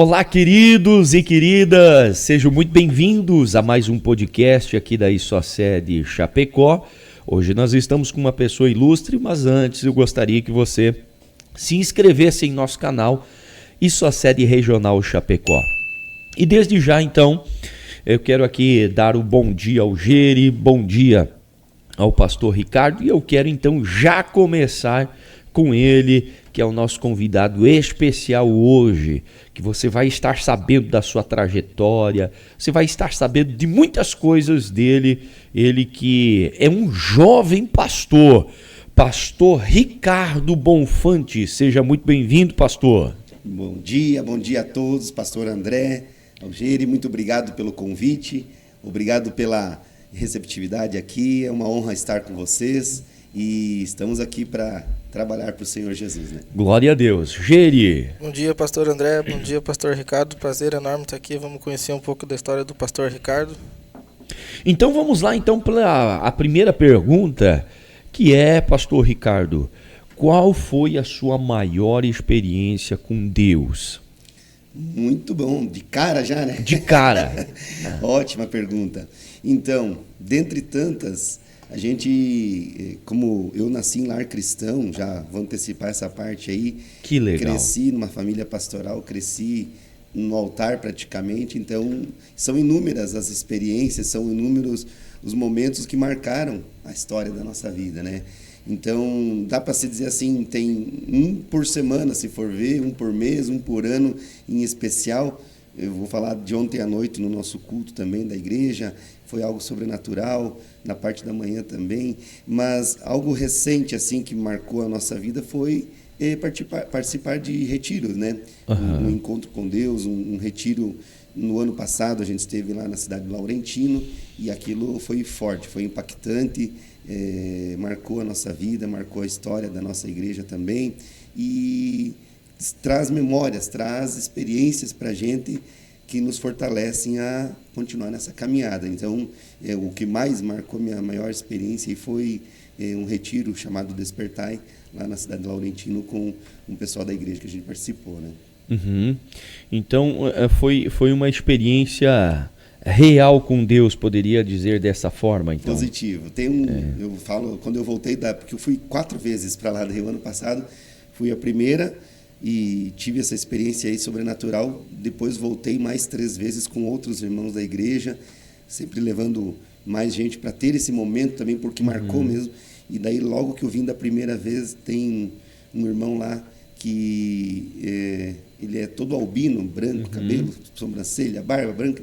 Olá, queridos e queridas, sejam muito bem-vindos a mais um podcast aqui da ISOCED Chapecó. Hoje nós estamos com uma pessoa ilustre, mas antes eu gostaria que você se inscrevesse em nosso canal ISOCED Regional Chapecó. E desde já, então, eu quero aqui dar o bom dia ao Geri, bom dia ao pastor Ricardo, e eu quero então já começar com ele, que é o nosso convidado especial hoje, que você vai estar sabendo da sua trajetória, você vai estar sabendo de muitas coisas dele, ele que é um jovem pastor, pastor Ricardo Bonfante. Seja muito bem-vindo, pastor. Bom dia a todos, pastor André, Algeri, muito obrigado pelo convite, obrigado pela receptividade aqui, é uma honra estar com vocês e estamos aqui para trabalhar para o Senhor Jesus, né? Glória a Deus. Geri. Bom dia, pastor André, bom dia, pastor Ricardo, prazer enorme estar aqui, vamos conhecer um pouco da história do pastor Ricardo. Então vamos lá então para a primeira pergunta, que é, pastor Ricardo, qual foi a sua maior experiência com Deus? Muito bom, de cara já, né? De cara. Ótima pergunta. Então, dentre tantas, a gente, como eu nasci em lar cristão, já vou antecipar essa parte aí. Que legal. Cresci numa família pastoral, cresci no altar praticamente, então são inúmeras as experiências, são inúmeros os momentos que marcaram a história da nossa vida, né? Então, dá para se dizer assim, tem um por semana, se for ver, um por mês, um por ano em especial. Eu vou falar de ontem à noite no nosso culto também da igreja, foi algo sobrenatural, na parte da manhã também, mas algo recente assim que marcou a nossa vida foi participar de retiros, né? Um encontro com Deus, um retiro. No ano passado a gente esteve lá na cidade de Laurentino e aquilo foi forte, foi impactante, marcou a nossa vida, marcou a história da nossa igreja também e traz memórias, traz experiências para a gente que nos fortalecem a continuar nessa caminhada. Então, o que mais marcou minha maior experiência foi um retiro chamado Despertai, lá na cidade de Laurentino, com um pessoal da igreja que a gente participou, né? Uhum. Então, foi uma experiência real com Deus, poderia dizer dessa forma, então? Positivo. Eu falo, quando eu voltei, porque eu fui 4 vezes para lá do Rio ano passado, fui a primeira e tive essa experiência aí sobrenatural, depois voltei mais 3 vezes com outros irmãos da igreja, sempre levando mais gente para ter esse momento também, porque marcou mesmo. E daí, logo que eu vim da primeira vez, tem um irmão lá que ele é todo albino, branco, cabelo, sobrancelha, barba branca,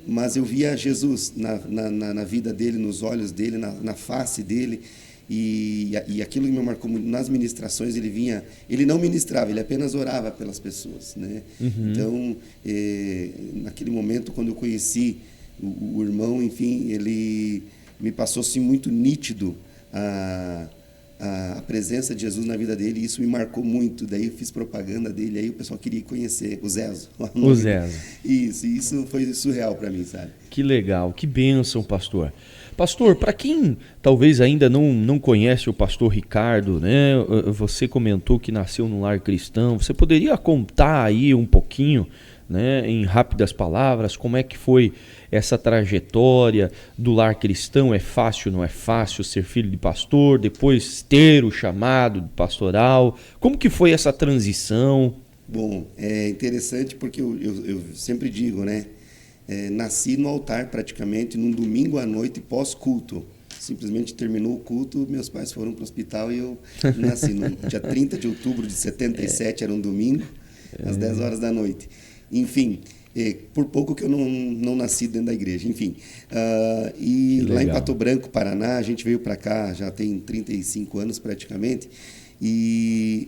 mas eu via Jesus na vida dele, nos olhos dele, na face dele, e aquilo que me marcou muito, nas ministrações ele não ministrava, ele apenas orava pelas pessoas, né? Então, naquele momento, quando eu conheci o irmão, enfim, ele me passou assim muito nítido a presença de Jesus na vida dele, e isso me marcou muito. Daí eu fiz propaganda dele, aí o pessoal queria conhecer o Zezo. O Zezo. Isso foi surreal para mim, sabe? Que legal, que bênção, pastor. Pastor, para quem talvez ainda não conhece o pastor Ricardo, né? Você comentou que nasceu num lar cristão, você poderia contar aí um pouquinho, né, em rápidas palavras, como é que foi essa trajetória do lar cristão? É fácil, não é fácil ser filho de pastor, depois ter o chamado de pastoral? Como que foi essa transição? Bom, é interessante porque eu sempre digo, né? Nasci no altar praticamente num domingo à noite pós-culto. Simplesmente terminou o culto, meus pais foram para o hospital e eu nasci no dia 30 de outubro de 77, era um domingo, às 10 horas da noite. Enfim, por pouco que eu não nasci dentro da igreja, enfim. E lá em Pato Branco, Paraná, a gente veio para cá, já tem 35 anos praticamente, e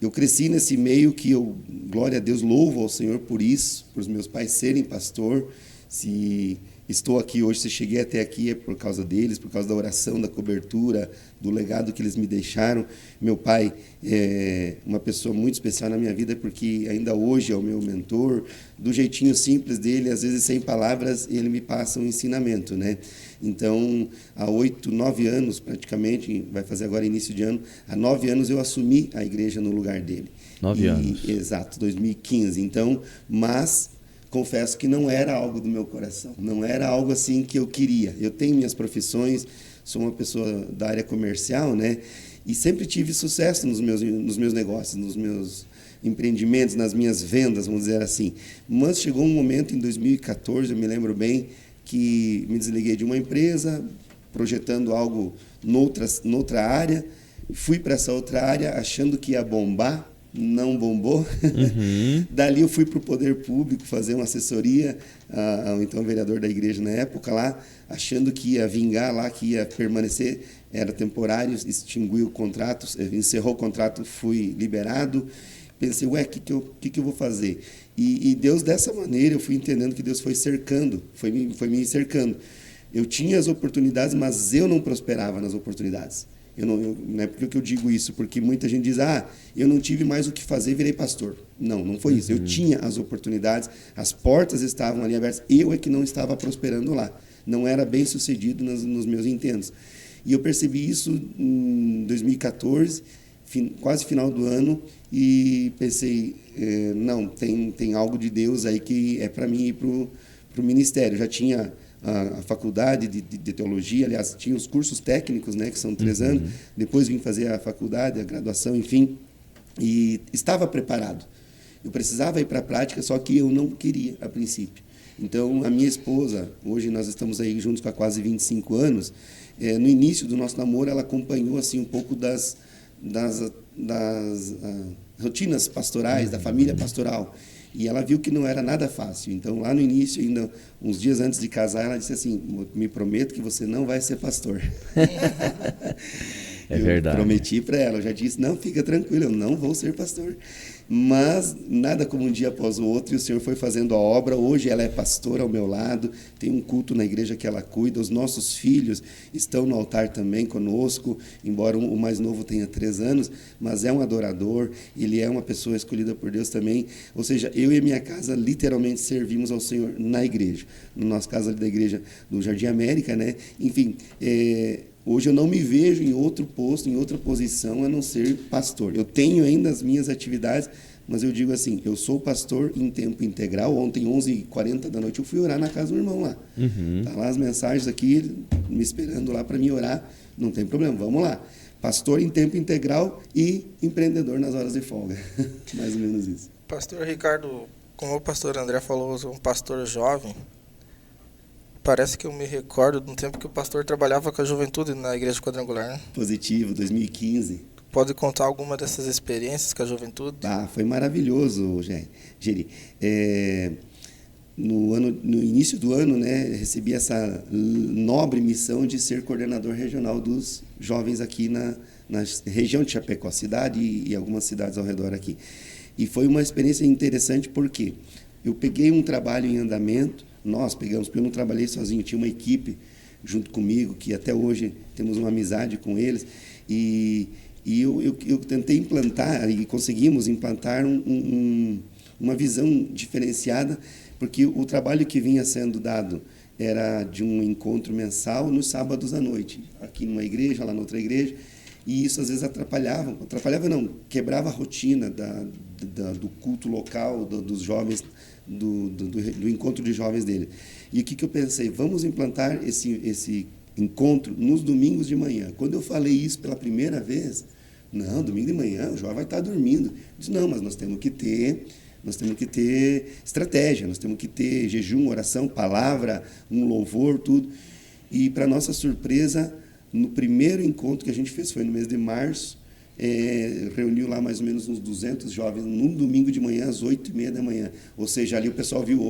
eu cresci nesse meio que eu, glória a Deus, louvo ao Senhor por isso, por os meus pais serem pastor. Se estou aqui hoje, se cheguei até aqui é por causa deles, por causa da oração, da cobertura, do legado que eles me deixaram. Meu pai é uma pessoa muito especial na minha vida, porque ainda hoje é o meu mentor, do jeitinho simples dele, às vezes sem palavras, ele me passa um ensinamento, né? Então, há 8, 9 anos praticamente, vai fazer agora início de ano, há 9 anos eu assumi a igreja no lugar dele. 9 anos. Exato, 2015. Então, mas confesso que não era algo do meu coração, não era algo assim que eu queria. Eu tenho minhas profissões, sou uma pessoa da área comercial, né? E sempre tive sucesso nos meus negócios, nos meus empreendimentos, nas minhas vendas, vamos dizer assim. Mas chegou um momento em 2014, eu me lembro bem, que me desliguei de uma empresa, projetando algo noutra área, fui para essa outra área achando que ia bombar, não bombou. Dali eu fui para o poder público fazer uma assessoria ao então vereador da igreja na época lá, achando que ia vingar lá, que ia permanecer, era temporário, extinguiu o contrato, encerrou o contrato, fui liberado. Pensei, o que eu vou fazer? E Deus, dessa maneira, eu fui entendendo que Deus foi cercando, foi me cercando. Eu tinha as oportunidades, mas eu não prosperava nas oportunidades. Não é porque eu digo isso, porque muita gente diz, eu não tive mais o que fazer e virei pastor. Não foi isso. Eu tinha as oportunidades, as portas estavam ali abertas, eu é que não estava prosperando lá. Não era bem sucedido nos meus intentos. E eu percebi isso em 2014, quase final do ano, e pensei, não, tem algo de Deus aí que é para mim ir para o ministério. Eu já tinha a faculdade de teologia, aliás, tinha os cursos técnicos, né, que são 3 anos, depois vim fazer a faculdade, a graduação, enfim, e estava preparado. Eu precisava ir para a prática, só que eu não queria, a princípio. Então, a minha esposa, hoje nós estamos aí juntos há quase 25 anos, no início do nosso namoro, ela acompanhou assim, um pouco das rotinas pastorais, da família pastoral. E ela viu que não era nada fácil. Então, lá no início, ainda uns dias antes de casar, ela disse assim, me prometo que você não vai ser pastor. É verdade. Eu prometi para ela, eu já disse, não, fica tranquilo, eu não vou ser pastor. Mas nada como um dia após o outro, e o Senhor foi fazendo a obra. Hoje ela é pastora ao meu lado, tem um culto na igreja que ela cuida, os nossos filhos estão no altar também conosco, embora o mais novo tenha 3 anos, mas é um adorador, ele é uma pessoa escolhida por Deus também. Ou seja, eu e a minha casa literalmente servimos ao Senhor na igreja. No nosso caso ali da igreja do Jardim América, né? Enfim, hoje eu não me vejo em outro posto, em outra posição, a não ser pastor. Eu tenho ainda as minhas atividades, mas eu digo assim, eu sou pastor em tempo integral. Ontem, 11h40 da noite, eu fui orar na casa do irmão lá. Tá lá as mensagens aqui, me esperando lá para me orar. Não tem problema, vamos lá. Pastor em tempo integral e empreendedor nas horas de folga. Mais ou menos isso. Pastor Ricardo, como o pastor André falou, eu sou um pastor jovem. Parece que eu me recordo de um tempo que o pastor trabalhava com a juventude na igreja quadrangular, né? Positivo, 2015. Pode contar alguma dessas experiências com a juventude? Foi maravilhoso, Geri. No início do ano, né, recebi essa nobre missão de ser coordenador regional dos jovens aqui na região de Chapecó, cidade e algumas cidades ao redor aqui. E foi uma experiência interessante porque eu peguei um trabalho em andamento. Nós pegamos, porque eu não trabalhei sozinho, tinha uma equipe junto comigo, que até hoje temos uma amizade com eles, e eu tentei implantar, e conseguimos implantar uma visão diferenciada, porque o trabalho que vinha sendo dado era de um encontro mensal nos sábados à noite, aqui numa igreja, lá noutra igreja, e isso às vezes atrapalhava não, quebrava a rotina do culto local, dos jovens, do encontro de jovens dele. E o que eu pensei? Vamos implantar esse encontro nos domingos de manhã. Quando eu falei isso pela primeira vez, não, domingo de manhã o jovem vai estar dormindo. Eu disse, não, mas nós temos que ter estratégia, nós temos que ter jejum, oração, palavra, um louvor, tudo. E, para nossa surpresa, no primeiro encontro que a gente fez, foi no mês de março, reuniu lá mais ou menos uns 200 jovens, num domingo de manhã, às 8h30 da manhã. Ou seja, ali o pessoal viu,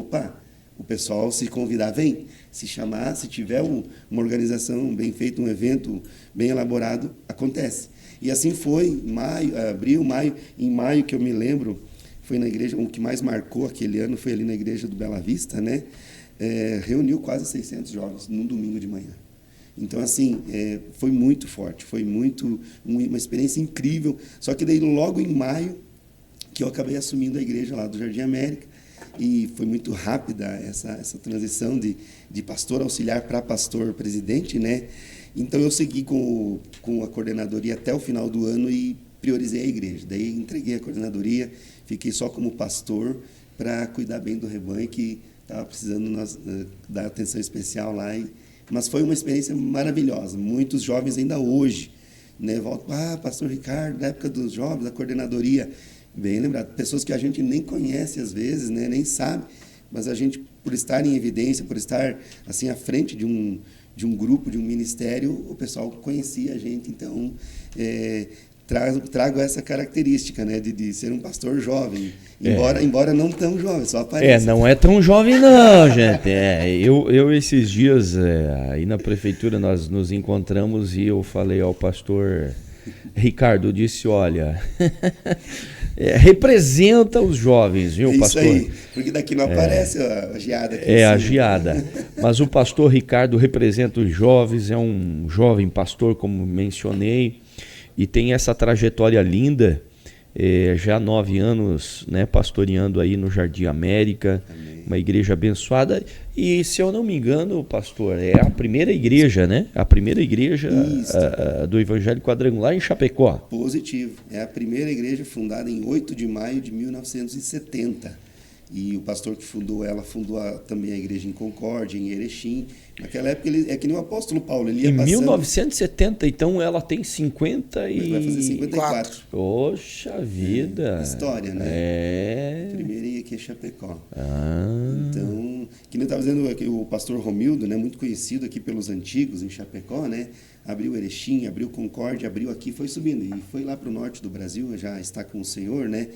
o pessoal se convidar, vem. Se chamar, se tiver uma organização bem feita, um evento bem elaborado, acontece. E assim foi, abril, maio. Em maio, que eu me lembro, foi na igreja, o que mais marcou aquele ano foi ali na igreja do Bela Vista, né? Reuniu quase 600 jovens num domingo de manhã. Então, assim, foi muito forte, foi uma experiência incrível. Só que daí, logo em maio, que eu acabei assumindo a igreja lá do Jardim América, e foi muito rápida essa transição de pastor auxiliar para pastor presidente, né? Então, eu segui com a coordenadoria até o final do ano e priorizei a igreja. Daí entreguei a coordenadoria, fiquei só como pastor para cuidar bem do rebanho que estava precisando dar atenção especial lá. Mas foi uma experiência maravilhosa. Muitos jovens ainda hoje, né, voltam, pastor Ricardo, na época dos jovens, da coordenadoria, bem lembrado, pessoas que a gente nem conhece às vezes, né, nem sabe, mas a gente, por estar em evidência, por estar assim à frente de um grupo, de um ministério, o pessoal conhecia a gente. Então, trago essa característica, né, de ser um pastor jovem, embora não tão jovem, só aparece. Não é tão jovem não, gente. Eu esses dias aí na prefeitura nós nos encontramos e eu falei ao pastor Ricardo, eu disse, olha, representa os jovens, viu, pastor? Isso aí, porque daqui não aparece a geada. A geada. Mas o pastor Ricardo representa os jovens, é um jovem pastor, como mencionei, e tem essa trajetória linda, já há 9 anos, né, pastoreando aí no Jardim América. Amém. Uma igreja abençoada. E, se eu não me engano, pastor, é a primeira igreja, né? A primeira igreja do Evangelho Quadrangular em Chapecó. Positivo. É a primeira igreja fundada em 8 de maio de 1970. E o pastor que fundou ela, também a igreja em Concórdia, em Erechim. Naquela época, ele é que nem o apóstolo Paulo. Ele ia em passando... 1970, então ela tem 50 e... Vai fazer 54. Poxa vida! História, né? Primeiro aqui é Chapecó. Então, que nem eu estava dizendo, aqui, o pastor Romildo, né, muito conhecido aqui pelos antigos em Chapecó, né? Abriu Erechim, abriu Concórdia, abriu aqui, foi subindo. E foi lá para o norte do Brasil, já está com o Senhor, né?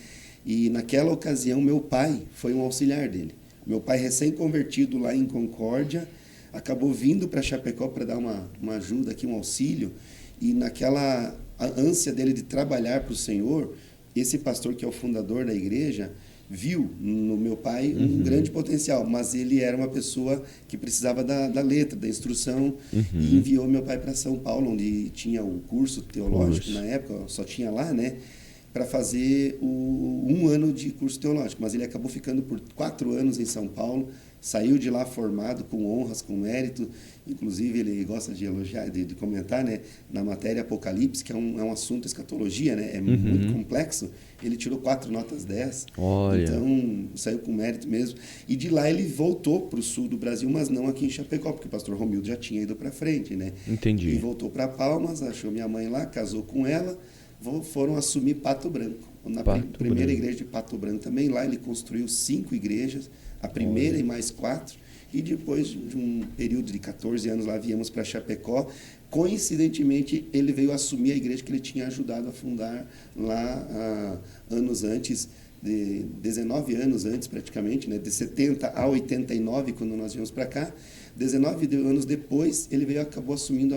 E naquela ocasião, meu pai foi um auxiliar dele. Meu pai, recém-convertido lá em Concórdia, acabou vindo para Chapecó para dar uma ajuda aqui, um auxílio. E naquela ânsia dele de trabalhar para o Senhor, esse pastor que é o fundador da igreja, viu no meu pai um grande potencial, mas ele era uma pessoa que precisava da letra, da instrução, e enviou meu pai para São Paulo, onde tinha o curso teológico, na época, só tinha lá, né? Para fazer 1 ano de curso teológico, mas ele acabou ficando por 4 anos em São Paulo, saiu de lá formado, com honras, com mérito. Inclusive, ele gosta de elogiar, de comentar, né, na matéria Apocalipse, que é um assunto escatologia, né, é muito complexo. Ele tirou 4 notas 10, Olha. Então saiu com mérito mesmo. E de lá ele voltou para o sul do Brasil, mas não aqui em Chapecó, porque o pastor Romildo já tinha ido para frente, né? Entendi. E voltou para Palmas, achou minha mãe lá, casou com ela, foram assumir Pato Branco, na primeira igreja de Pato Branco também. Lá ele construiu 5 igrejas, a primeira e mais 4, e depois de um período de 14 anos lá viemos para Chapecó. Coincidentemente, ele veio assumir a igreja que ele tinha ajudado a fundar lá anos antes, 19 anos antes praticamente, né, de 70 a 89, quando nós viemos para cá. 19 anos depois, ele acabou assumindo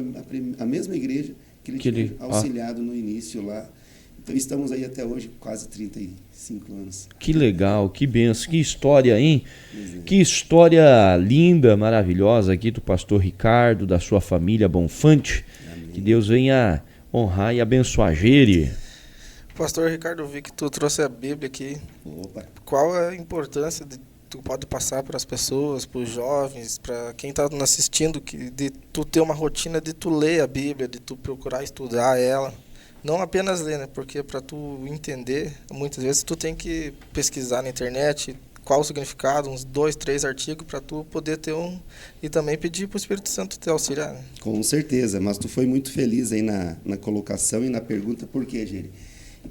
a mesma igreja que ele tinha auxiliado no início lá. Então, estamos aí até hoje, quase 35 anos. Que legal, que benção, que história, hein? Que história linda, maravilhosa aqui do pastor Ricardo, da sua família Bonfante. Amém. Que Deus venha honrar e abençoar. Gere. Pastor Ricardo, eu vi que tu trouxe a Bíblia aqui. Opa. Qual é a importância de tu pode passar para as pessoas, para os jovens, para quem está nos assistindo, de tu ter uma rotina de tu ler a Bíblia, de tu procurar estudar ela? Não apenas ler, né? Porque para tu entender, muitas vezes tu tem que pesquisar na internet qual o significado, uns 2, 3 artigos para tu poder ter e também pedir para o Espírito Santo te auxiliar, né? Com certeza, mas tu foi muito feliz aí na colocação e na pergunta, por quê, Geri?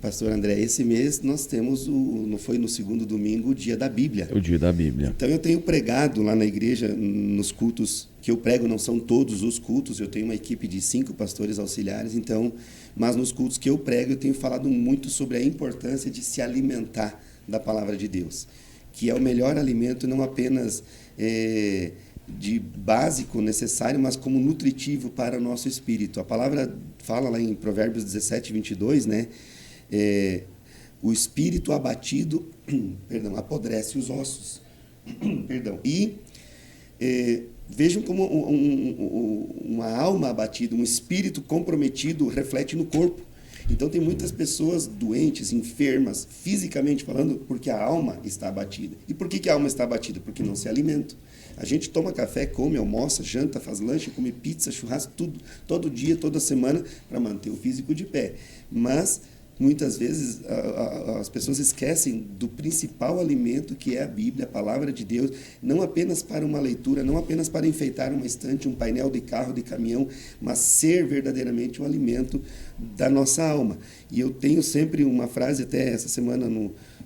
Pastor André, esse mês nós temos, não foi no segundo domingo, o Dia da Bíblia. O Dia da Bíblia. Então eu tenho pregado lá na igreja, nos cultos que eu prego, não são todos os cultos, eu tenho uma equipe de 5 pastores auxiliares, mas nos cultos que eu prego eu tenho falado muito sobre a importância de se alimentar da palavra de Deus, que é o melhor alimento, não apenas de básico, necessário, mas como nutritivo para o nosso espírito. A palavra fala lá em Provérbios 17, 22, né? O espírito abatido apodrece os ossos. E vejam como uma alma abatida, um espírito comprometido reflete no corpo. Então tem muitas pessoas doentes, enfermas, fisicamente falando, porque a alma está abatida. E por que a alma está abatida? Porque não se alimenta. A gente toma café, come, almoça, janta, faz lanche, come pizza, churrasco, tudo, todo dia, toda semana, para manter o físico de pé. Mas muitas vezes as pessoas esquecem do principal alimento, que é a Bíblia, a palavra de Deus, não apenas para uma leitura, não apenas para enfeitar uma estante, um painel de carro, de caminhão, mas ser verdadeiramente um alimento da nossa alma. E eu tenho sempre uma frase, até essa semana,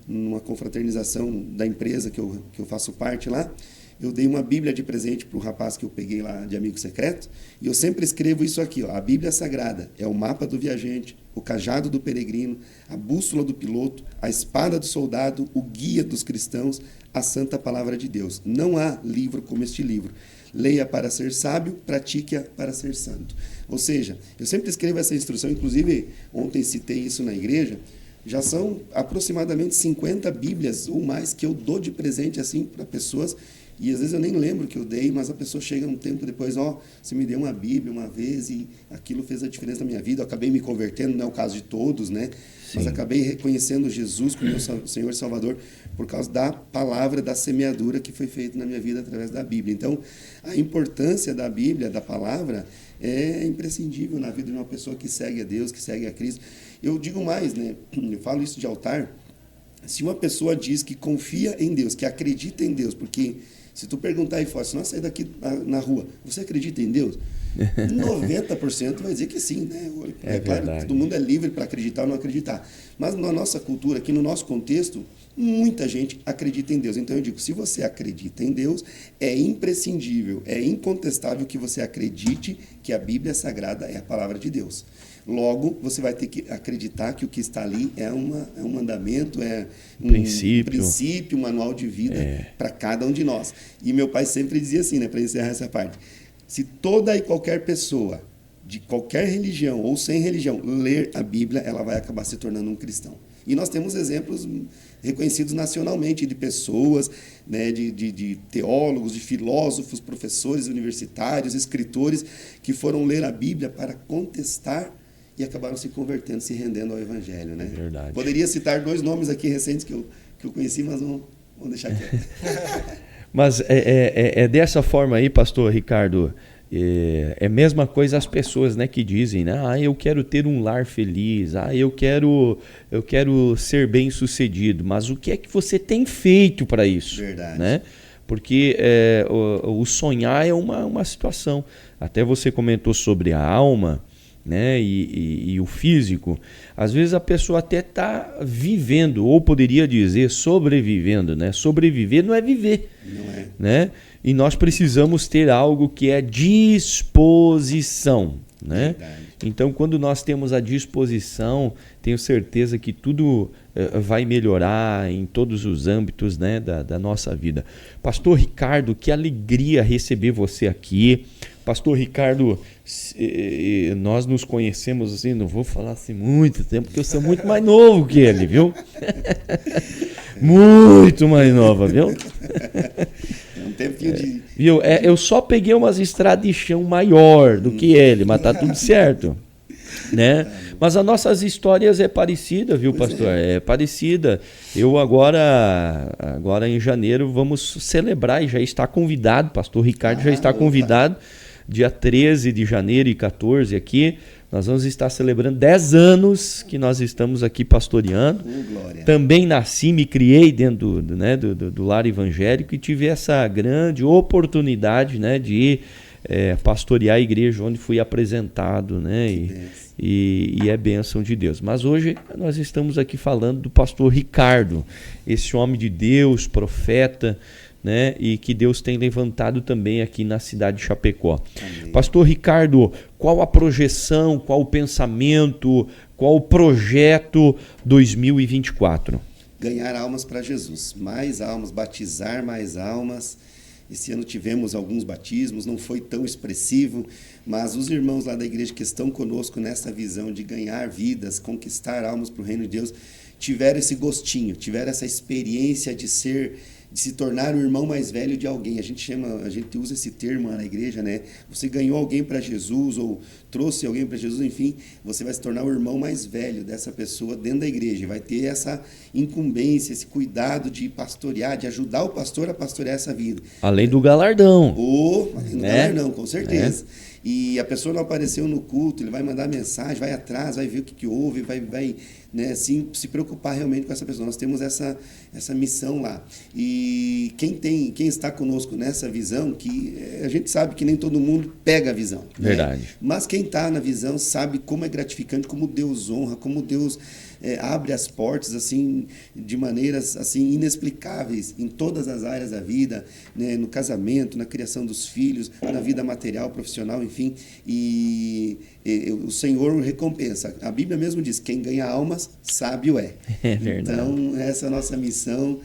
numa confraternização da empresa que eu faço parte lá, eu dei uma Bíblia de presente para o rapaz que eu peguei lá de amigo secreto, e eu sempre escrevo isso aqui, ó, a Bíblia Sagrada é o mapa do viajante, o cajado do peregrino, a bússola do piloto, a espada do soldado, o guia dos cristãos, a santa palavra de Deus. Não há livro como este livro. Leia para ser sábio, pratique-a para ser santo. Ou seja, eu sempre escrevo essa instrução, inclusive ontem citei isso na igreja, já são aproximadamente 50 Bíblias ou mais que eu dou de presente assim para pessoas. E às vezes eu nem lembro que eu dei, mas a pessoa chega um tempo depois, você me deu uma Bíblia uma vez e aquilo fez a diferença na minha vida. Eu acabei me convertendo, não é o caso de todos, né? Sim. Mas acabei reconhecendo Jesus como meu Senhor e Salvador por causa da palavra, da semeadura que foi feita na minha vida através da Bíblia. Então, a importância da Bíblia, da palavra, é imprescindível na vida de uma pessoa que segue a Deus, que segue a Cristo. Eu digo mais, né? Eu falo isso de altar. Se uma pessoa diz que confia em Deus, que acredita em Deus, porque se tu perguntar aí fora, se nós sair daqui na rua, você acredita em Deus? 90% vai dizer que sim, né? É claro, verdade. todo mundo é livre para acreditar ou não acreditar. Mas na nossa cultura, aqui no nosso contexto, muita gente acredita em Deus. Então eu digo, se você acredita em Deus, é imprescindível, é incontestável que você acredite que a Bíblia Sagrada é a palavra de Deus. Logo, você vai ter que acreditar que o que está ali é um mandamento, é um princípio, um manual de vida para cada um de nós. E meu pai sempre dizia assim, né, para encerrar essa parte, se toda e qualquer pessoa, de qualquer religião ou sem religião, ler a Bíblia, ela vai acabar se tornando um cristão. E nós temos exemplos reconhecidos nacionalmente de pessoas, né, de teólogos, de filósofos, professores universitários, escritores, que foram ler a Bíblia para contestar e acabaram se convertendo, se rendendo ao Evangelho. Né? É verdade. Poderia citar 2 nomes aqui recentes que eu conheci, mas vamos deixar quieto. Mas é dessa forma aí, pastor Ricardo, é a mesma coisa as pessoas, né, que dizem, né? Eu quero ter um lar feliz, eu quero ser bem sucedido, mas o que é que você tem feito para isso? Verdade. Né? Porque o sonhar é uma situação. Até você comentou sobre a alma, né, e o físico. Às vezes a pessoa até está vivendo, ou poderia dizer sobrevivendo, né? Sobreviver não é viver. Não é. Né? E nós precisamos ter algo que é disposição. Né? Então, quando nós temos a disposição, tenho certeza que tudo vai melhorar em todos os âmbitos, né, da nossa vida. Pastor Ricardo, que alegria receber você aqui. Pastor Ricardo, nós nos conhecemos assim, não vou falar assim muito tempo, porque eu sou muito mais novo que ele, viu? Muito mais nova, viu? Um tempinho de... Viu? Eu só peguei umas estradas de chão maior do que ele, mas tá tudo certo. Né? Mas as nossas histórias é parecida, viu, pastor? É parecida. Eu agora em janeiro vamos celebrar e já está convidado, pastor Ricardo já está convidado, dia 13 de janeiro e 14 aqui, nós vamos estar celebrando 10 anos que nós estamos aqui pastoreando. Glória. Também nasci, me criei dentro do lar evangélico e tive essa grande oportunidade, né, de pastorear a igreja onde fui apresentado, né, e é bênção de Deus. Mas hoje nós estamos aqui falando do pastor Ricardo, esse homem de Deus, profeta, né, e que Deus tem levantado também aqui na cidade de Chapecó. Amém. Pastor Ricardo, qual a projeção, qual o pensamento, qual o projeto 2024? Ganhar almas para Jesus, mais almas, batizar mais almas. Esse ano tivemos alguns batismos, não foi tão expressivo, mas os irmãos lá da igreja que estão conosco nessa visão de ganhar vidas, conquistar almas para o reino de Deus, tiveram esse gostinho, tiveram essa experiência de se tornar o irmão mais velho de alguém. A gente usa esse termo na igreja, né? Você ganhou alguém para Jesus ou trouxe alguém para Jesus, enfim, você vai se tornar o irmão mais velho dessa pessoa dentro da igreja. Vai ter essa incumbência, esse cuidado de pastorear, de ajudar o pastor a pastorear essa vida. Além do galardão. Além do galardão, com certeza. E a pessoa não apareceu no culto, ele vai mandar mensagem, vai atrás, vai ver o que houve, vai né, se preocupar realmente com essa pessoa. Nós temos essa missão lá. E quem está conosco nessa visão, que a gente sabe que nem todo mundo pega a visão. Verdade. Né? Mas quem está na visão sabe como é gratificante, como Deus honra, como Deus abre as portas assim de maneiras assim inexplicáveis em todas as áreas da vida, né? No casamento, na criação dos filhos, na vida material, profissional, enfim. E o Senhor recompensa. A Bíblia mesmo diz: quem ganha almas, sábio é. É verdade. Então, essa é a nossa missão,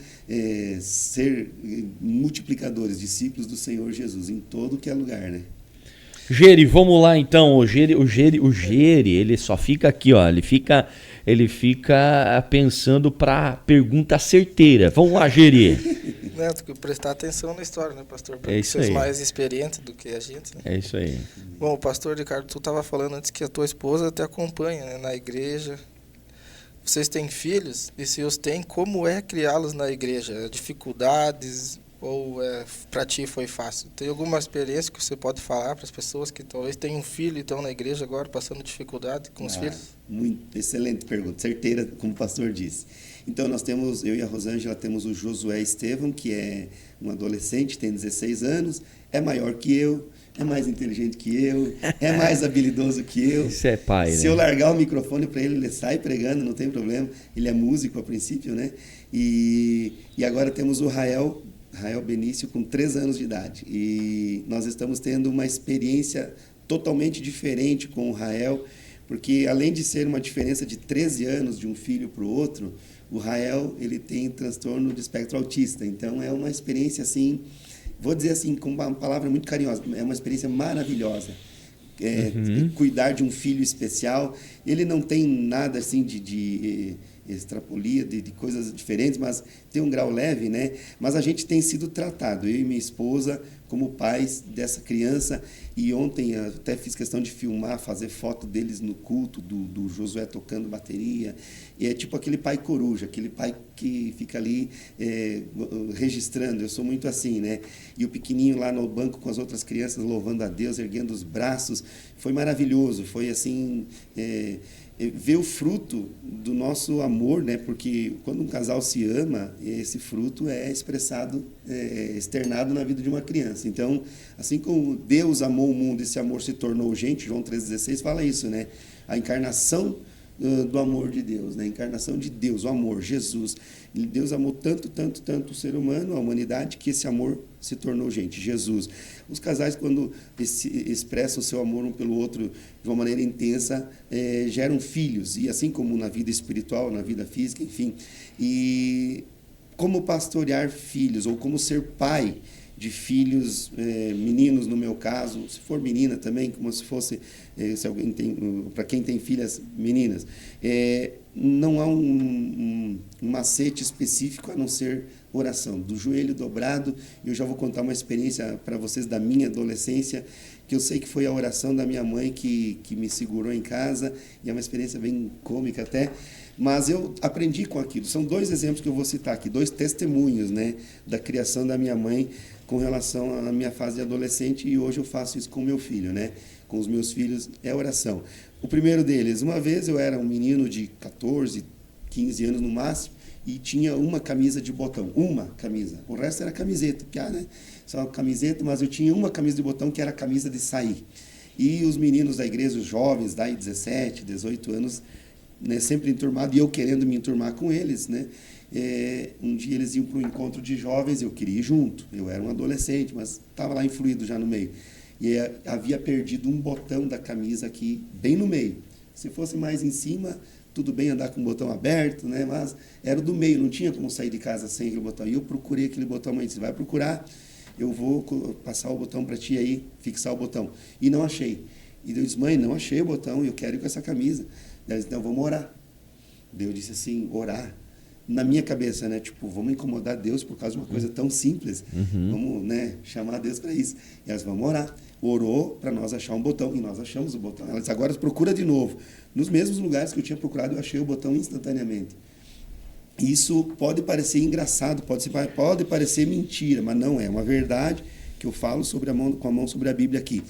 ser multiplicadores, discípulos do Senhor Jesus, em todo que é lugar, né? Geri, vamos lá então. O Geri, ele só fica aqui, ó. Ele fica pensando para pergunta certeira. Vamos lá, Geri. Né, tem que prestar atenção na história, né, pastor? Porque É isso vocês aí. mais experientes do que a gente, né? É isso aí. Bom, pastor Ricardo, tu estava falando antes que a tua esposa te acompanha, né, na igreja. Vocês têm filhos? E se os têm, como é criá-los na igreja? Dificuldades ou para ti foi fácil? Tem alguma experiência que você pode falar para as pessoas que talvez tenham um filho e estão na igreja agora passando dificuldade com os filhos? Muito excelente pergunta, certeira, como o pastor disse. Então, eu e a Rosângela temos o Josué Estevam, que é um adolescente, tem 16 anos, é maior que eu, é mais inteligente que eu, é mais habilidoso que eu. Isso é pai, né? Se eu largar o microfone para ele, ele sai pregando, não tem problema. Ele é músico a princípio, né? E agora temos o Rael Benício, com 3 anos de idade. E nós estamos tendo uma experiência totalmente diferente com o Rael, porque além de ser uma diferença de 13 anos de um filho para o outro, o Rael, ele tem transtorno de espectro autista. Então, é uma experiência, assim, vou dizer assim, com uma palavra muito carinhosa, é uma experiência maravilhosa. Cuidar de um filho especial. Ele não tem nada, assim, de extrapolia, de coisas diferentes, mas tem um grau leve, né? Mas a gente tem sido tratado, eu e minha esposa, como pais dessa criança. E ontem até fiz questão de filmar, fazer foto deles no culto, do Josué tocando bateria. E é tipo aquele pai coruja, aquele pai que fica ali registrando. Eu sou muito assim, né? E o pequenininho lá no banco com as outras crianças, louvando a Deus, erguendo os braços. Foi maravilhoso, foi assim... ver o fruto do nosso amor, né? Porque quando um casal se ama, esse fruto é expressado, externado na vida de uma criança. Então, assim como Deus amou o mundo e esse amor se tornou gente, João 3,16 fala isso, né? A encarnação do amor de Deus, né? A encarnação de Deus, o amor, Jesus. Deus amou tanto, tanto, tanto o ser humano, a humanidade, que esse amor se tornou gente, Jesus. Os casais, quando expressam o seu amor um pelo outro de uma maneira intensa, geram filhos, e assim como na vida espiritual, na vida física, enfim. E como pastorear filhos, ou como ser pai de filhos, meninos no meu caso, se for menina também, como se fosse, se alguém tem, para quem tem filhas meninas, não há um macete específico a não ser oração, do joelho dobrado. Eu já vou contar uma experiência para vocês da minha adolescência, que eu sei que foi a oração da minha mãe que me segurou em casa, e é uma experiência bem cômica até, mas eu aprendi com aquilo. São 2 exemplos que eu vou citar aqui, 2 testemunhos, né, da criação da minha mãe com relação à minha fase de adolescente, e hoje eu faço isso com meu filho, né, com os meus filhos, é oração. O primeiro deles, uma vez eu era um menino de 14, 15 anos no máximo, e tinha uma camisa de botão, uma camisa, o resto era camiseta, né? Só uma camiseta, mas eu tinha uma camisa de botão que era a camisa de sair. E os meninos da igreja, os jovens, daí 17, 18 anos, né, sempre enturmados, e eu querendo me enturmar com eles, né? Um dia eles iam para um encontro de jovens, eu queria ir junto, eu era um adolescente, mas estava lá influído já no meio. E havia perdido um botão da camisa aqui, bem no meio. Se fosse mais em cima, tudo bem andar com o botão aberto, né? Mas era do meio, não tinha como sair de casa sem aquele botão. E eu procurei aquele botão, mãe disse, vai procurar, eu vou passar o botão para ti aí, fixar o botão. E não achei. E eu disse, mãe, não achei o botão, eu quero ir com essa camisa. Ela disse, então vamos orar. Eu disse assim, orar? Na minha cabeça, né? Tipo, vamos incomodar Deus por causa de uma coisa tão simples. Vamos, né, chamar Deus para isso. E elas, vamos orar. Orou para nós achar um botão, e nós achamos o botão. Ela disse, agora procura de novo. Nos mesmos lugares que eu tinha procurado, eu achei o botão instantaneamente. Isso pode parecer engraçado, pode parecer mentira, mas não é. Uma verdade que eu falo com a mão sobre a Bíblia aqui.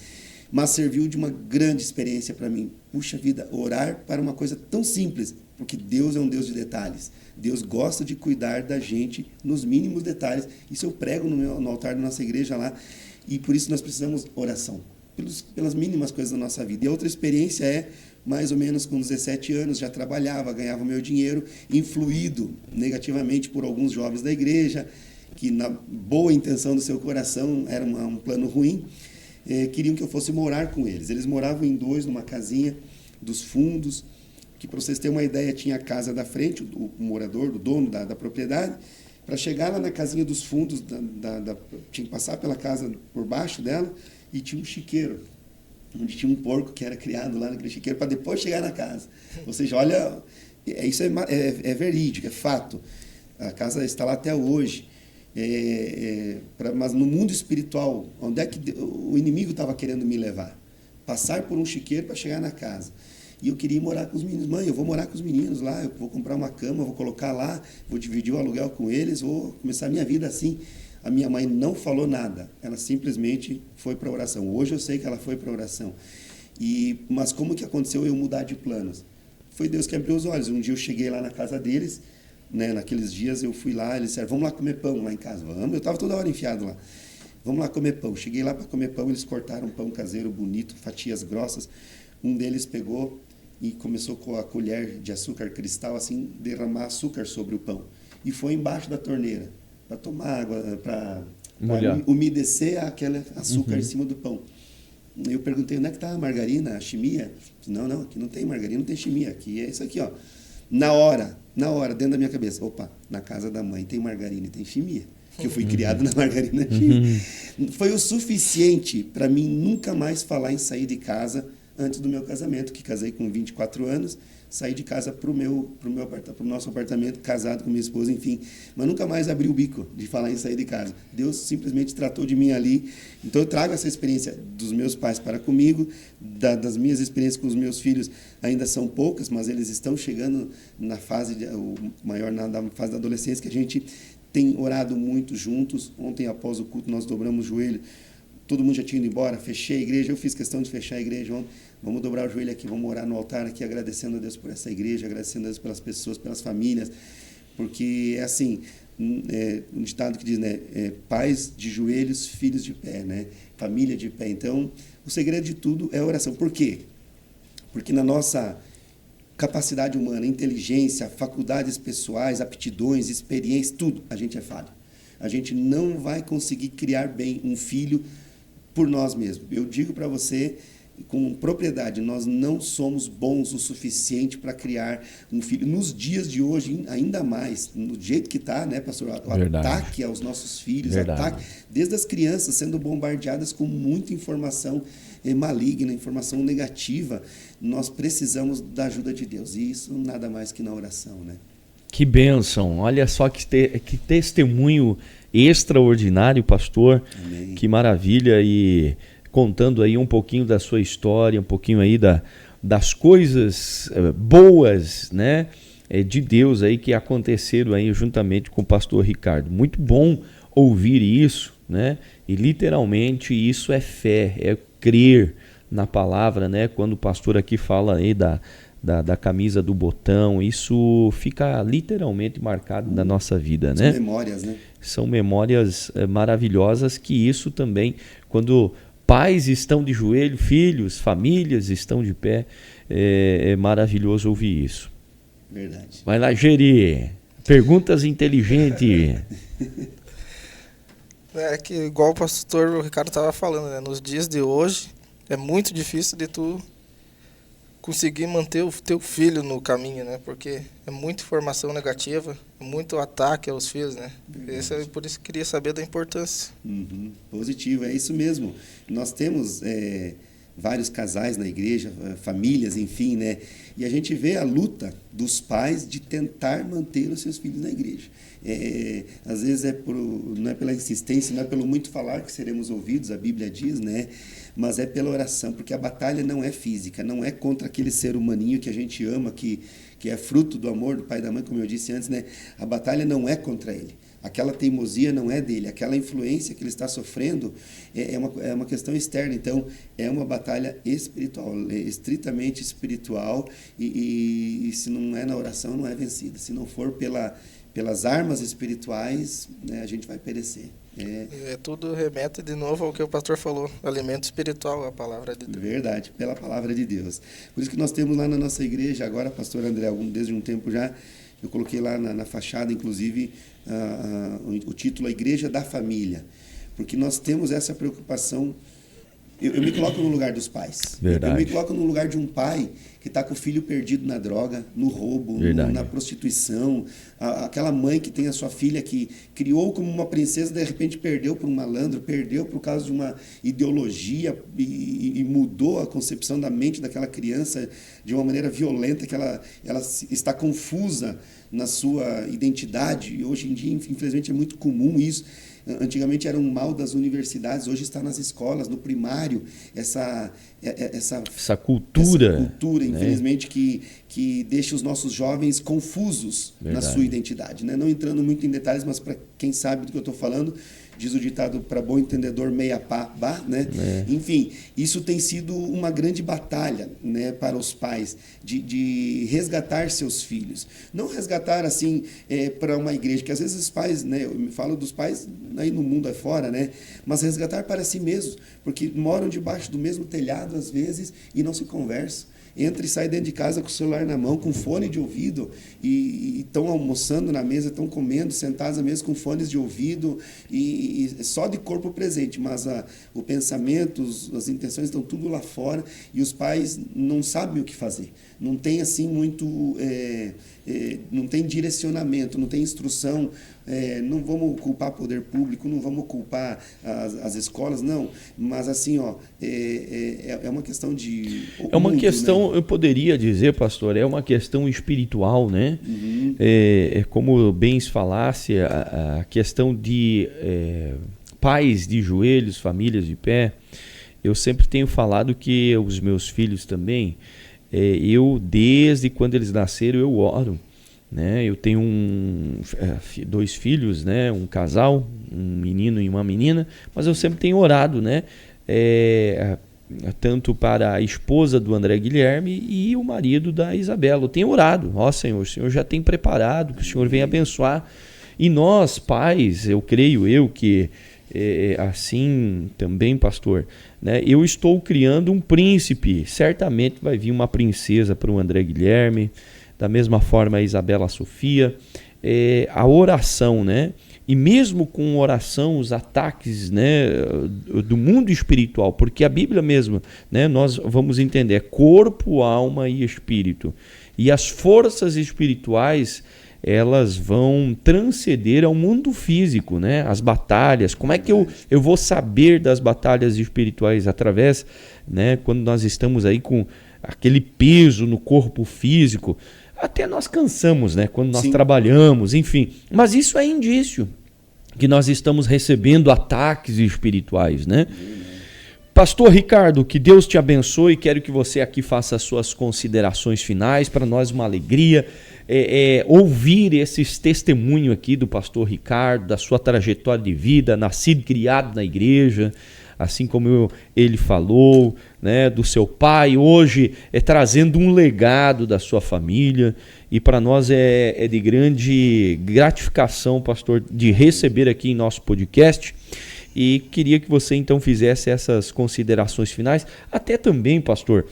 Mas serviu de uma grande experiência para mim. Puxa vida, orar para uma coisa tão simples. porque Deus é um Deus de detalhes. Deus gosta de cuidar da gente nos mínimos detalhes. Isso eu prego no altar da nossa igreja lá, e por isso nós precisamos oração, pelas mínimas coisas da nossa vida. E a outra experiência é, mais ou menos com 17 anos, já trabalhava, ganhava meu dinheiro, influído negativamente por alguns jovens da igreja, que na boa intenção do seu coração, era um plano ruim, queriam que eu fosse morar com eles. Eles moravam em dois, numa casinha dos fundos, que, para vocês terem uma ideia, tinha a casa da frente, o morador, o dono da propriedade. Para chegar lá na casinha dos fundos, tinha que passar pela casa por baixo dela, e tinha um chiqueiro, onde tinha um porco que era criado lá naquele chiqueiro, para depois chegar na casa. Ou seja, olha, isso é verídico, é fato. A casa está lá até hoje. Mas no mundo espiritual, onde é que o inimigo estava querendo me levar? Passar por um chiqueiro para chegar na casa. E eu queria ir morar com os meninos. Mãe, eu vou morar com os meninos lá, eu vou comprar uma cama, vou colocar lá, vou dividir o aluguel com eles, vou começar a minha vida assim. A minha mãe não falou nada, ela simplesmente foi para a oração. Hoje eu sei que ela foi para a oração. Mas como que aconteceu eu mudar de planos? Foi Deus que abriu os olhos. Um dia eu cheguei lá na casa deles, né, naqueles dias eu fui lá, eles disseram, vamos lá comer pão lá em casa. Vamos, eu estava toda hora enfiado lá. Vamos lá comer pão. Cheguei lá para comer pão, eles cortaram pão caseiro bonito, fatias grossas. Um deles pegou e começou com a colher de açúcar cristal, assim, derramar açúcar sobre o pão. E foi embaixo da torneira, para tomar água, para umedecer aquele açúcar em cima do pão. Eu perguntei, onde é que está a margarina, a chimia? Não, aqui não tem margarina, não tem chimia, aqui é isso aqui, ó. Na hora, dentro da minha cabeça, opa, na casa da mãe tem margarina e tem chimia, que eu fui criado na margarina e chimia. Foi o suficiente para mim nunca mais falar em sair de casa antes do meu casamento, que casei com 24 anos, saí de casa para o nosso apartamento, casado com minha esposa, enfim. Mas nunca mais abri o bico de falar em sair de casa. Deus simplesmente tratou de mim ali. Então eu trago essa experiência dos meus pais para comigo, das minhas experiências com os meus filhos, ainda são poucas, mas eles estão chegando na fase, na fase da adolescência, que a gente tem orado muito juntos. Ontem, após o culto, nós dobramos o joelho. Todo mundo já tinha ido embora, fechei a igreja, eu fiz questão de fechar a igreja ontem. Vamos dobrar o joelho aqui, vamos orar no altar aqui, agradecendo a Deus por essa igreja, agradecendo a Deus pelas pessoas, pelas famílias, porque é assim, um ditado que diz, né, pais de joelhos, filhos de pé, né, família de pé. Então, o segredo de tudo é a oração. Por quê? Porque na nossa capacidade humana, inteligência, faculdades pessoais, aptidões, experiências, tudo, a gente é falho. A gente não vai conseguir criar bem um filho por nós mesmos. Eu digo para você com propriedade, nós não somos bons o suficiente para criar um filho. Nos dias de hoje, ainda mais, no jeito que está, né, pastor? O ataque aos nossos filhos, ataque, desde as crianças sendo bombardeadas com muita informação maligna, informação negativa, nós precisamos da ajuda de Deus. E isso nada mais que na oração, né? Que bênção! Olha só que testemunho extraordinário, pastor. Amém. Que maravilha! E contando aí um pouquinho da sua história, um pouquinho aí das coisas boas, né, de Deus aí que aconteceram aí juntamente com o pastor Ricardo. Muito bom ouvir isso, né? E literalmente isso é fé, é crer na palavra, né? Quando o pastor aqui fala aí da camisa do botão, isso fica literalmente marcado na nossa vida, né? São memórias, né? São memórias maravilhosas, que isso também, quando pais estão de joelho, filhos, famílias estão de pé, é maravilhoso ouvir isso. Verdade. Vai lá, Geri, perguntas inteligentes. É que igual o pastor Ricardo estava falando, né? Nos dias de hoje é muito difícil de tu conseguir manter o teu filho no caminho, né? Porque é muita informação negativa, muito ataque aos filhos, né? Por isso que eu queria saber da importância. Positivo, é isso mesmo. Nós temos vários casais na igreja, famílias, enfim, né? E a gente vê a luta dos pais de tentar manter os seus filhos na igreja. Às vezes não é pela insistência, não é pelo muito falar que seremos ouvidos, a Bíblia diz, né? Mas é pela oração, porque a batalha não é física, não é contra aquele ser humaninho que a gente ama, que é fruto do amor do pai e da mãe, como eu disse antes, né? A batalha não é contra ele. aquela teimosia não é dele, aquela influência que ele está sofrendo é uma questão externa. Então, é uma batalha espiritual, estritamente espiritual, e se não é na oração, não é vencida. Se não for pelas armas espirituais, né, a gente vai perecer. Tudo remete de novo ao que o pastor falou, alimento espiritual, a palavra de Deus. Verdade, pela palavra de Deus. Por isso que nós temos lá na nossa igreja, agora, pastor André, desde um tempo já, eu coloquei lá na fachada, inclusive, o título A Igreja da Família, porque nós temos essa preocupação. Eu me coloco no lugar dos pais. Verdade. Eu me coloco no lugar de um pai que está com o filho perdido na droga, no roubo, na prostituição. Aquela mãe que tem a sua filha que criou como uma princesa, de repente perdeu por um malandro, perdeu por causa de uma ideologia e mudou a concepção da mente daquela criança de uma maneira violenta, que ela está confusa na sua identidade. E hoje em dia, infelizmente, é muito comum isso. Antigamente era um mal das universidades, hoje está nas escolas, no primário, essa cultura, né? Infelizmente, que deixa os nossos jovens confusos na sua identidade, né? Não entrando muito em detalhes, mas para quem sabe do que eu estou falando, diz o ditado, para bom entendedor, meia pá, né? Enfim, isso tem sido uma grande batalha, né, para os pais, de resgatar seus filhos. Não resgatar, assim, para uma igreja, que às vezes os pais, né, eu me falo dos pais aí no mundo afora, né, mas resgatar para si mesmos, porque moram debaixo do mesmo telhado, às vezes, e não se conversam. Entra e sai dentro de casa com o celular na mão, com fone de ouvido, e estão almoçando na mesa, estão comendo, sentados à mesa com fones de ouvido, e só de corpo presente, mas o pensamento, as intenções estão tudo lá fora, e os pais não sabem o que fazer. Não tem assim muito, não tem direcionamento, não tem instrução. Não vamos culpar o poder público, não vamos culpar as escolas, não. Mas assim, é uma questão de... É uma questão, né? Eu poderia dizer, pastor, é uma questão espiritual, né? Uhum. Como bem falasse, a questão de pais de joelhos, famílias de pé. Eu sempre tenho falado que os meus filhos também, eu desde quando eles nasceram eu oro, né? Eu tenho dois filhos, né? Um casal, um menino e uma menina, mas eu sempre tenho orado, né? Tanto para a esposa do André Guilherme e o marido da Isabela. Eu tenho orado, Senhor, o Senhor já tem preparado, que o Senhor venha abençoar. E nós, pais, eu creio que assim também, pastor, né? Eu estou criando um príncipe, certamente vai vir uma princesa para o André Guilherme, da mesma forma a Isabela Sofia. A oração, né? E mesmo com oração, os ataques, né, do mundo espiritual, porque a Bíblia mesmo, né, nós vamos entender, corpo, alma e espírito. E as forças espirituais, elas vão transcender ao mundo físico, né? As batalhas. Como é que eu vou saber das batalhas espirituais? Através, né, quando nós estamos aí com aquele peso no corpo físico, até nós cansamos, né? Quando nós trabalhamos, enfim. Mas isso é indício que nós estamos recebendo ataques espirituais, né? Pastor Ricardo, que Deus te abençoe. Quero que você aqui faça as suas considerações finais. Para nós uma alegria ouvir esses testemunhos aqui do pastor Ricardo, da sua trajetória de vida, nascido e criado na igreja, assim como ele falou, né, do seu pai, hoje trazendo um legado da sua família. E para nós é de grande gratificação, pastor, de receber aqui em nosso podcast. E queria que você então fizesse essas considerações finais, até também, pastor,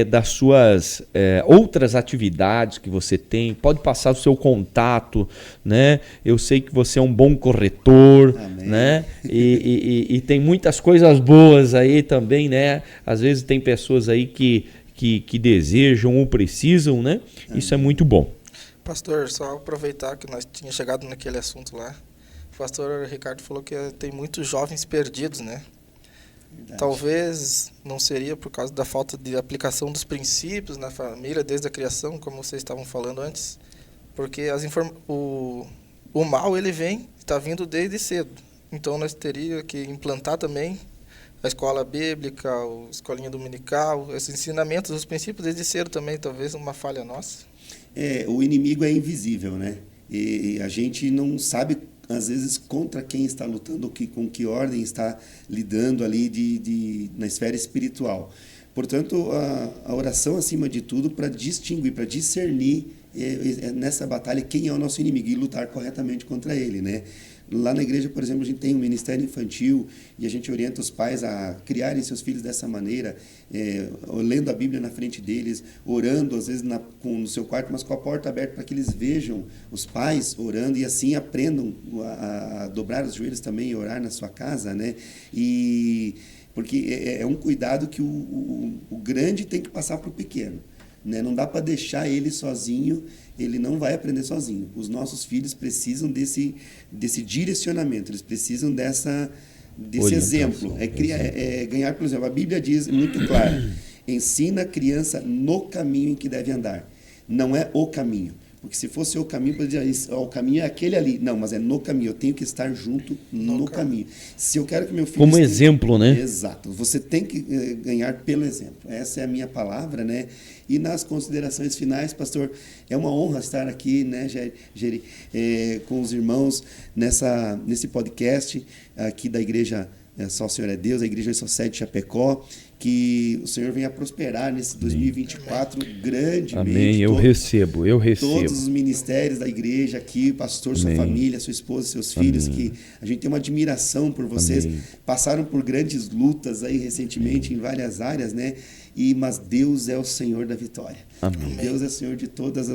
das suas outras atividades que você tem. Pode passar o seu contato, né? Eu sei que você é um bom corretor. Amém. Né? E tem muitas coisas boas aí também, né? Às vezes tem pessoas aí que desejam ou precisam, né? Amém. Isso é muito bom. Pastor, só aproveitar que nós tínhamos chegado naquele assunto lá. O pastor Ricardo falou que tem muitos jovens perdidos, né? Verdade. Talvez não seria por causa da falta de aplicação dos princípios na família desde a criação, como vocês estavam falando antes, porque o mal ele está vindo desde cedo. Então nós teríamos que implantar também a escola bíblica, a escolinha dominical, esses ensinamentos, os princípios desde cedo também, talvez uma falha nossa. O inimigo é invisível, né? E a gente não sabe às vezes, contra quem está lutando, com que ordem está lidando ali na esfera espiritual. Portanto, a oração, acima de tudo, para distinguir, para discernir nessa batalha quem é o nosso inimigo e lutar corretamente contra ele, né? Lá na igreja, por exemplo, a gente tem um ministério infantil e a gente orienta os pais a criarem seus filhos dessa maneira, lendo a Bíblia na frente deles, orando, às vezes no seu quarto, mas com a porta aberta para que eles vejam os pais orando e assim aprendam a dobrar os joelhos também e orar na sua casa, né? Porque é um cuidado que o grande tem que passar para o pequeno, né? Não dá para deixar ele sozinho, ele não vai aprender sozinho. Os nossos filhos precisam desse direcionamento, eles precisam desse exemplo. Ganhar pelo exemplo. A Bíblia diz muito claro, ensina a criança no caminho em que deve andar. Não é o caminho. Porque se fosse o caminho, poderia dizer, o caminho é aquele ali. Não, mas é no caminho. Eu tenho que estar junto no caminho. Se eu quero que meu filho... Como exemplo, né? Exato. Você tem que ganhar pelo exemplo. Essa é a minha palavra, né? E nas considerações finais, pastor, é uma honra estar aqui, né, Geri, com os irmãos nesse podcast aqui da Igreja Só o Senhor é Deus, a Igreja Só Sede Chapecó, que o Senhor venha prosperar nesse 2024 grandemente. Amém, eu recebo. Todos os ministérios da igreja aqui, pastor, sua família, sua esposa, seus filhos, que a gente tem uma admiração por vocês. Passaram por grandes lutas aí recentemente em várias áreas, né? Mas Deus é o Senhor da vitória. Amém. Deus é o Senhor de todas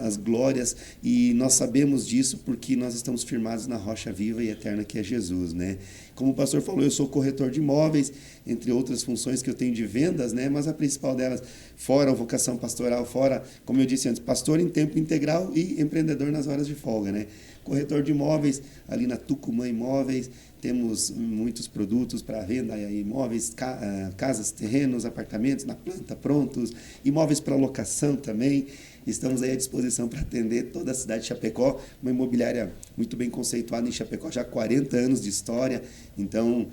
as glórias e nós sabemos disso porque nós estamos firmados na rocha viva e eterna que é Jesus, né? Como o pastor falou, eu sou corretor de imóveis, entre outras funções que eu tenho de vendas, né? Mas a principal delas, fora a vocação pastoral, fora, como eu disse antes, pastor em tempo integral e empreendedor nas horas de folga, né? Corretor de imóveis, ali na Tucumã Imóveis, temos muitos produtos para venda, imóveis, casas, terrenos, apartamentos na planta prontos, imóveis para locação também. Estamos aí à disposição para atender toda a cidade de Chapecó, uma imobiliária muito bem conceituada em Chapecó, já há 40 anos de história. Então,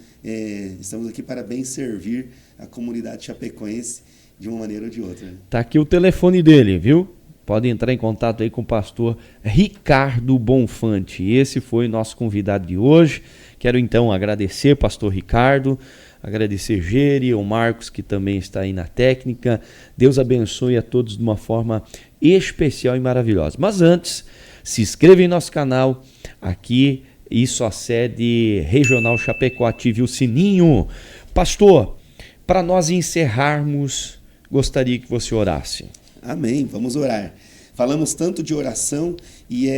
estamos aqui para bem servir a comunidade chapecoense de uma maneira ou de outra. Está aqui o telefone dele, viu? Pode entrar em contato aí com o pastor Ricardo Bonfante. Esse foi nosso convidado de hoje. Quero então agradecer, pastor Ricardo, agradecer Geri, o Marcos, que também está aí na técnica. Deus abençoe a todos de uma forma especial e maravilhosa. Mas antes, se inscreva em nosso canal aqui e Só Sede Regional Chapecó, ative o sininho. Pastor, para nós encerrarmos, gostaria que você orasse. Amém, vamos orar. Falamos tanto de oração e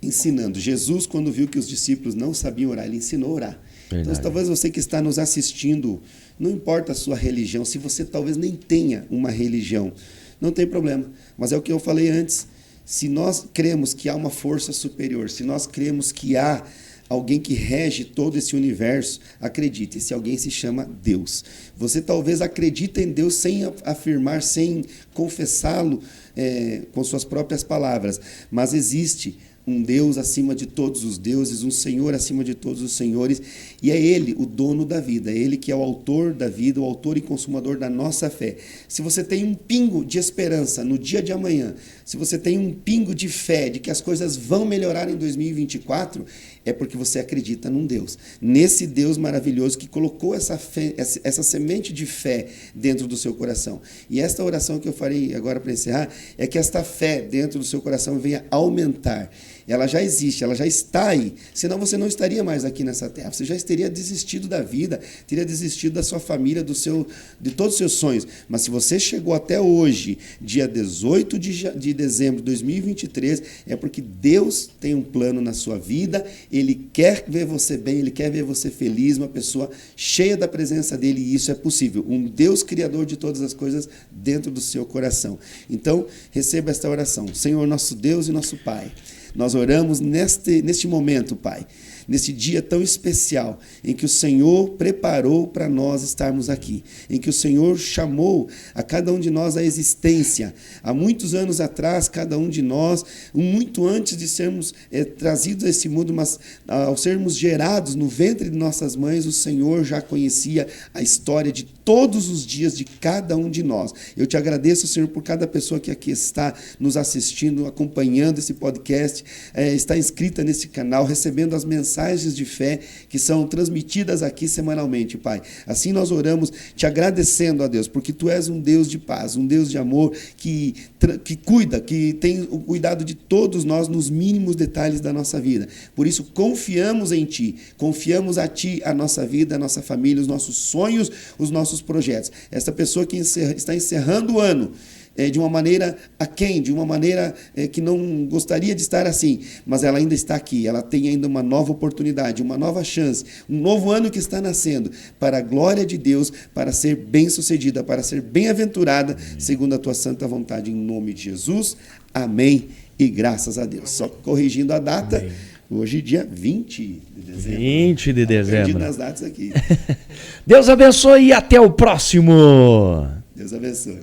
ensinando. Jesus, quando viu que os discípulos não sabiam orar, ele ensinou a orar. Verdade. Então, talvez você que está nos assistindo, não importa a sua religião, se você talvez nem tenha uma religião, não tem problema. Mas é o que eu falei antes, se nós cremos que há uma força superior, se nós cremos que há alguém que rege todo esse universo, acredite, esse alguém se chama Deus. Você talvez acredita em Deus sem afirmar, sem confessá-lo com suas próprias palavras, mas existe um Deus acima de todos os deuses, um Senhor acima de todos os senhores, e é Ele o dono da vida, é Ele que é o autor da vida, o autor e consumador da nossa fé. Se você tem um pingo de esperança no dia de amanhã, se você tem um pingo de fé de que as coisas vão melhorar em 2024, é porque você acredita num Deus, nesse Deus maravilhoso que colocou essa fé, essa semente de fé dentro do seu coração. E esta oração que eu farei agora para encerrar é que esta fé dentro do seu coração venha aumentar. Ela já existe, ela já está aí. Senão você não estaria mais aqui nessa terra. Você já teria desistido da vida, teria desistido da sua família, de todos os seus sonhos. Mas se você chegou até hoje, dia 18 de dezembro de 2023, é porque Deus tem um plano na sua vida. Ele quer ver você bem, Ele quer ver você feliz, uma pessoa cheia da presença dEle, e isso é possível. Um Deus criador de todas as coisas dentro do seu coração. Então, receba esta oração. Senhor, nosso Deus e nosso Pai, nós oramos neste momento, Pai, nesse dia tão especial, em que o Senhor preparou para nós estarmos aqui, em que o Senhor chamou a cada um de nós à existência. Há muitos anos atrás, cada um de nós, muito antes de sermos trazidos a esse mundo, mas ao sermos gerados no ventre de nossas mães, o Senhor já conhecia a história de todos os dias de cada um de nós. Eu te agradeço, Senhor, por cada pessoa que aqui está nos assistindo, acompanhando esse podcast, está inscrita nesse canal, recebendo as mensagens de fé que são transmitidas aqui semanalmente, Pai. Assim nós oramos, te agradecendo, ó Deus, porque Tu és um Deus de paz, um Deus de amor, que cuida, que tem o cuidado de todos nós nos mínimos detalhes da nossa vida. Por isso, confiamos em Ti, confiamos a Ti a nossa vida, a nossa família, os nossos sonhos, os nossos projetos. Esta pessoa que está encerrando o ano de uma maneira aquém, de uma maneira que não gostaria de estar assim, mas ela ainda está aqui, ela tem ainda uma nova oportunidade, uma nova chance, um novo ano que está nascendo, para a glória de Deus, para ser bem-sucedida, para ser bem-aventurada, segundo a Tua santa vontade, em nome de Jesus. Amém e graças a Deus. Só corrigindo a data, amém. Hoje, dia 20 de dezembro. 20 de dezembro. Perdi nas datas aqui. Deus abençoe e até o próximo. Deus abençoe.